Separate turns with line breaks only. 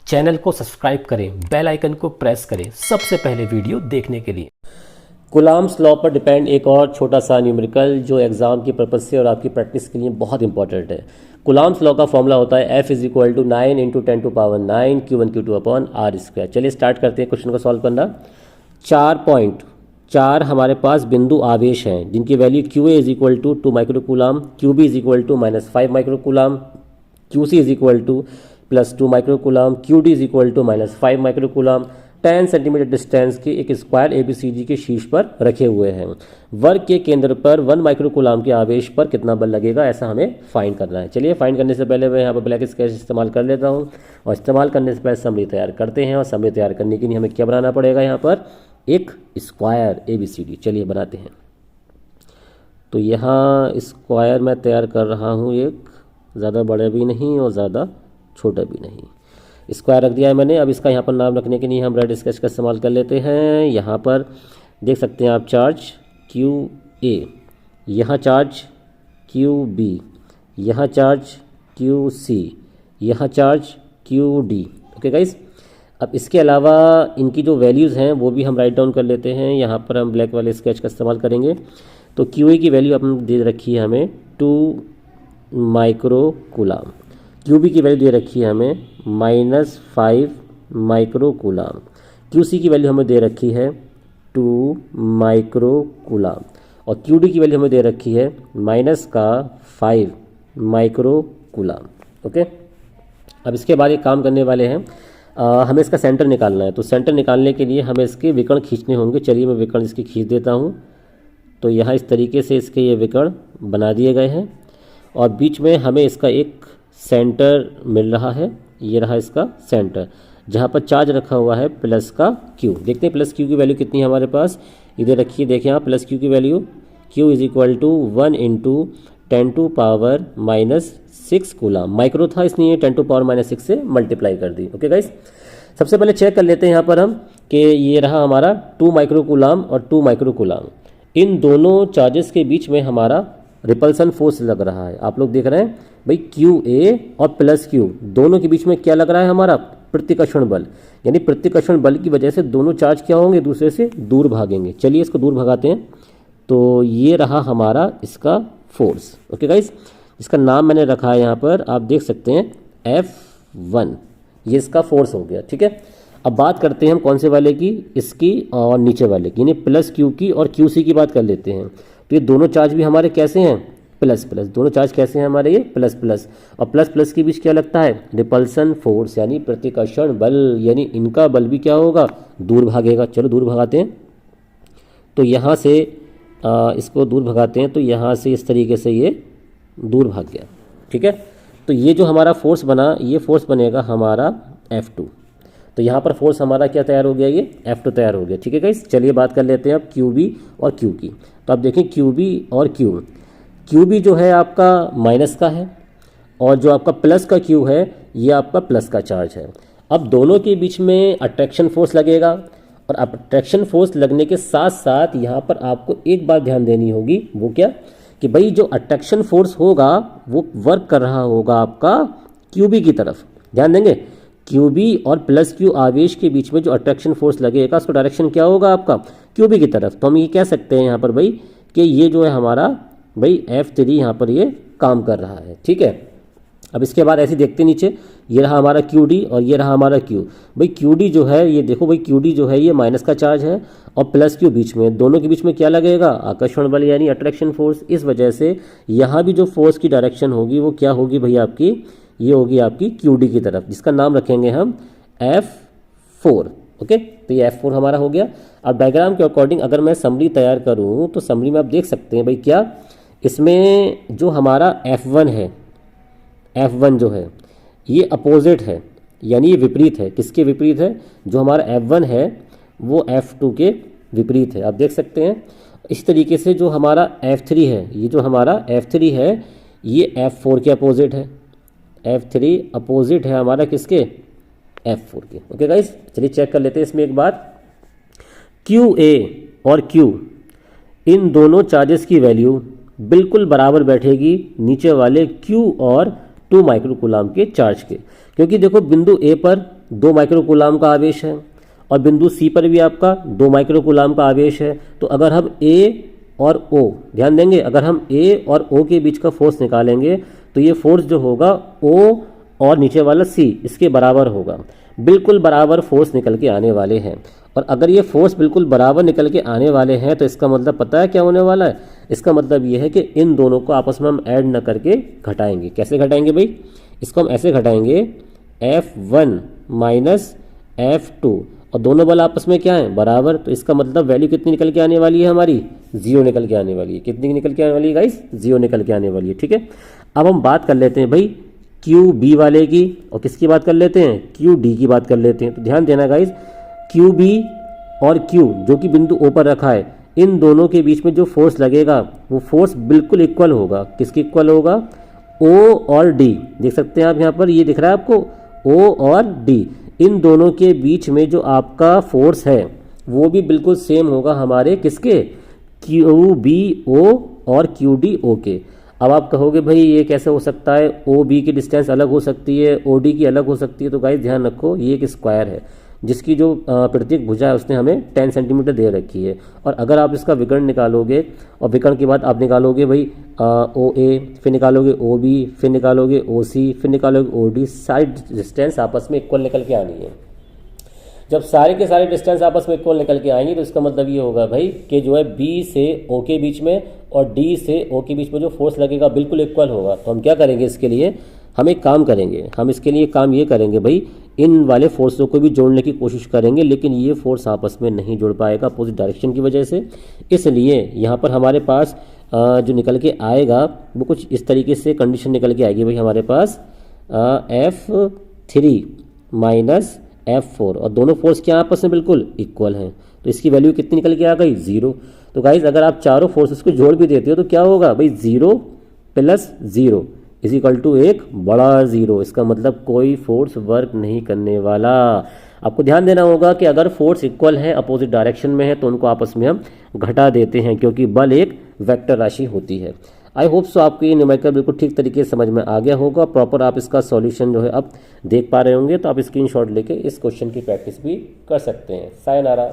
Channel को subscribe करें, bell icon को प्रेस करें सबसे पहले वीडियो देखने के लिए। कूलम्ब्स लॉ पर डिपेंड एक और छोटा सा न्यूमेरिकल जो एग्जाम की पर्पज से और आपकी प्रैक्टिस के लिए बहुत इंपॉर्टेंट है। कूलम्ब्स लॉ का फॉर्मूला होता है F = 9 × 10⁻⁹ Q1 Q2/r²। चलिए स्टार्ट करते हैं क्वेश्चन को सॉल्व करना। 4 हमारे पास बिंदु आवेश हैं जिनकी value QA = 2 microcoulomb, QB = -5 microcoulomb, QC = +2 microcoulomb, QD = -5 microcoulomb 10 centimetre distance के एक स्क्वायर ABCD के शीर्ष पर रखे हुए हैं। वर्ग के केंद्र पर 1 माइक्रोकूलम के आवेश पर कितना बल लगेगा, ऐसा हमें फाइंड करना है। चलिए फाइंड करने से पहले मैं यहाँ पर ब्लैक स्केच इस्तेमाल कर लेता हूँ और इस्तेमाल करने से पहले समरी तैयार करते हैं। और समरी तैयार करने के लिए हमें क्या बनाना पड़ेगा, यहाँ पर एक स्क्वायर ABCD। चलिए बनाते हैं। तो यहाँ स्क्वायर मैं तैयार कर रहा हूँ, एक ज़्यादा बड़ा भी नहीं और ज़्यादा छोटा भी नहीं। स्क्वायर रख दिया है मैंने। अब इसका यहाँ पर नाम रखने के लिए हम रेड स्केच का इस्तेमाल कर लेते हैं। यहाँ पर देख सकते हैं आप चार्ज QA, यहाँ चार्ज QB, यहाँ चार्ज QC, यहाँ चार्ज QD। ओके गाइस, अब इसके अलावा इनकी जो वैल्यूज़ हैं वो भी हम राइट डाउन कर लेते हैं। यहाँ पर हम ब्लैक वाले स्केच का इस्तेमाल करेंगे। तो QA की वैल्यू आपने दे रखी है हमें 2 माइक्रोकूलम, QB की वैल्यू दे रखी है हमें -5 माइक्रोकूलम, QC की वैल्यू हमें दे रखी है 2 माइक्रोकूलम और QD की वैल्यू हमें दे रखी है -5 माइक्रोकूलम। ओके, अब इसके बाद एक काम करने वाले हैं, हमें इसका सेंटर निकालना है। तो सेंटर निकालने के लिए हमें इसके विकर्ण खींचने होंगे। चलिए मैं विकर्ण इसके खींच देता हूँ। तो यहाँ इस तरीके से इसके ये विकर्ण बना दिए गए हैं और बीच में हमें इसका एक सेंटर मिल रहा है। ये रहा इसका सेंटर जहाँ पर चार्ज रखा हुआ है प्लस का Q। देखते हैं प्लस Q की वैल्यू कितनी है हमारे पास। इधर रखिए, देखें यहाँ प्लस Q की वैल्यू Q = 1 × 10⁻⁻6 कूलम। माइक्रो था इसलिए 10⁻⁻6 से मल्टीप्लाई कर दी। ओके गाइस, सबसे पहले चेक कर लेते हैं यहाँ पर हम कि ये रहा हमारा 2 माइक्रोकूलम और 2 माइक्रोकूलम। इन दोनों चार्जेस के बीच में हमारा रिपल्सन फोर्स लग रहा है। आप लोग देख रहे हैं भाई, QA और +Q दोनों के बीच में क्या लग रहा है हमारा, प्रतिकर्षण बल। यानी प्रतिकर्षण बल की वजह से दोनों चार्ज क्या होंगे, दूसरे से दूर भागेंगे। चलिए इसको दूर भगाते हैं। तो ये रहा हमारा इसका फोर्स। ओके गाइस, इसका नाम मैंने रखा है यहाँ पर, आप देख सकते हैं F1। ये इसका फोर्स हो गया। ठीक है, अब बात करते हैं हम कौन से वाले की, इसकी और नीचे वाले की, यानी +Q की और QC की बात कर लेते हैं। तो ये दोनों चार्ज भी हमारे कैसे हैं, प्लस। दोनों चार्ज कैसे हैं हमारे, ये प्लस। और प्लस के बीच क्या लगता है, रिपल्सन फोर्स यानी प्रतिकर्षण बल। यानी इनका बल भी क्या होगा, दूर भागेगा। चलो दूर भगाते हैं। तो यहाँ से इसको दूर भगाते हैं। तो यहाँ से इस तरीके से ये दूर भाग गया। ठीक है, तो ये जो हमारा फोर्स बना, ये फोर्स बनेगा हमारा F2। तो यहाँ पर फोर्स हमारा क्या तैयार हो गया, ये F2 तैयार हो गया। ठीक है गाइस, चलिए बात कर लेते हैं अब QB और Q की। तो आप देखें QB और QB जो है आपका माइनस का है और जो आपका प्लस का Q है ये आपका प्लस का चार्ज है। अब दोनों के बीच में अट्रैक्शन फोर्स लगेगा और अट्रैक्शन फोर्स लगने के साथ साथ यहाँ पर आपको एक बात ध्यान देनी होगी, वो क्या कि भाई जो अट्रैक्शन फोर्स होगा वो वर्क कर रहा होगा आपका QB की तरफ। ध्यान देंगे, QB और +Q आवेश के बीच में जो अट्रैक्शन फोर्स लगेगा उसका डायरेक्शन क्या होगा आपका, QB की तरफ। तो हम ये कह सकते हैं यहाँ पर भाई कि ये जो है हमारा भाई F3 यहाँ पर ये काम कर रहा है। ठीक है, अब इसके बाद ऐसे देखते नीचे, ये रहा हमारा QD और ये रहा हमारा Q। भाई QD जो है ये देखो भाई, QD जो है ये माइनस का चार्ज है और +Q बीच में, दोनों के बीच में क्या लगेगा, आकर्षण बल यानी अट्रैक्शन फोर्स। इस वजह से यहाँ भी जो फोर्स की डायरेक्शन होगी वो क्या होगी भाई आपकी, ये होगी आपकी QD की तरफ, जिसका नाम रखेंगे हम F4। ओके, तो ये F4 हमारा हो गया। अब डायग्राम के अकॉर्डिंग अगर मैं समरी तैयार करूँ तो समरी में आप देख सकते हैं भाई क्या, इसमें जो हमारा F1 है, F1 जो है ये अपोजिट है, यानी ये विपरीत है। किसके विपरीत है, जो हमारा F1 है वो F2 के विपरीत है। आप देख सकते हैं इस तरीके से जो हमारा F3 है, ये जो हमारा F3 है ये F4 के अपोजिट है। F3 अपोजिट है हमारा किसके, F4 के। ओके गाइस, चलिए चेक कर लेते हैं इसमें एक बात। QA और Q इन दोनों चार्जेस की वैल्यू बिल्कुल बराबर बैठेगी नीचे वाले Q और 2 माइक्रोकूलम के चार्ज के, क्योंकि देखो बिंदु A पर 2 माइक्रो कूलाम का आवेश है और बिंदु सी पर भी आपका 2 माइक्रो कूलाम का आवेश है। तो अगर हम ए और ओ, ध्यान देंगे, अगर हम ए और ओ के बीच का फोर्स निकालेंगे तो ये फोर्स जो होगा ओ और नीचे वाला सी इसके बराबर होगा। बिल्कुल बराबर फोर्स निकल के आने वाले हैं। और अगर ये फोर्स बिल्कुल बराबर निकल के आने वाले हैं तो इसका मतलब पता है क्या होने वाला है? इसका मतलब ये है कि इन दोनों को आपस में हम ऐड न करके घटाएंगे। कैसे घटाएंगे भाई? इसको हम ऐसे घटाएंगे F1 माइनस F2 और दोनों बल आपस में क्या है? बराबर। तो इसका मतलब वैल्यू कितनी निकल के आने वाली है हमारी? 0 निकल के आने वाली है। कितनी निकल के आने वाली है गाइस? 0 निकल के आने वाली है। ठीक है, अब हम बात कर लेते हैं भाई क्यू बी वाले की और किसकी बात कर लेते हैं? क्यू डी की बात कर लेते हैं। तो ध्यान देना गाइस, क्यू बी और क्यू जो कि बिंदु ओ पर रखा है, इन दोनों के बीच में जो फोर्स लगेगा वो फोर्स बिल्कुल इक्वल होगा। किसके इक्वल होगा? ओ और डी। देख सकते हैं आप यहाँ पर, ये दिख रहा है आपको, ओ और डी, इन दोनों के बीच में जो आपका फोर्स है वो भी बिल्कुल सेम होगा हमारे किसके? क्यू बी ओ और क्यू डी ओ के। अब आप कहोगे भाई ये कैसे हो सकता है? ओ बी की डिस्टेंस अलग हो सकती है, ओ डी की अलग हो सकती है। तो गाइस ध्यान रखो, ये एक स्क्वायर है जिसकी जो प्रत्येक भुजा है उसने हमें 10 सेंटीमीटर दे रखी है। और अगर आप इसका विकर्ण निकालोगे और विकर्ण के बाद आप निकालोगे भाई ओ ए, फिर निकालोगे ओ बी, फिर निकालोगे ओ सी, फिर निकालोगे ओ डी, सारी डिस्टेंस आपस में इक्वल निकल के आनी है। जब सारे के सारे डिस्टेंस आपस में इक्वल निकल के आएंगी तो इसका मतलब ये होगा भाई कि जो है बी से ओ के बीच में और डी से ओ के बीच में जो फोर्स लगेगा बिल्कुल इक्वल होगा। तो हम क्या करेंगे इसके लिए? हम एक काम करेंगे, हम इसके लिए काम ये करेंगे भाई, इन वाले फोर्सों को भी जोड़ने की कोशिश करेंगे, लेकिन ये फोर्स आपस में नहीं जुड़ पाएगा अपोजिट डायरेक्शन की वजह से। इसलिए यहाँ पर हमारे पास जो निकल के आएगा वो कुछ इस तरीके से कंडीशन निकल के आएगी भाई हमारे पास F3 माइनस F4 और दोनों फोर्स क्या आपस में बिल्कुल इक्वल हैं। तो इसकी वैल्यू कितनी निकल के आ गई? 0। तो गाइज अगर आप चारों फोर्सेस को जोड़ भी देते हो तो क्या होगा भाई? 0 प्लस 0 इज इक्वल टू एक बड़ा 0। इसका मतलब कोई फोर्स वर्क नहीं करने वाला। आपको ध्यान देना होगा कि अगर फोर्स इक्वल है, अपोजिट डायरेक्शन में है, तो उनको आपस में हम घटा देते हैं क्योंकि बल एक वेक्टर राशि होती है। आई होप सो आपको ये न्यूमेरिकल बिल्कुल ठीक तरीके से समझ में आ गया होगा। प्रॉपर आप इसका सॉल्यूशन जो है अब देख पा रहे होंगे, तो आप स्क्रीनशॉट लेके इस क्वेश्चन की प्रैक्टिस भी कर सकते हैं। सायनारा।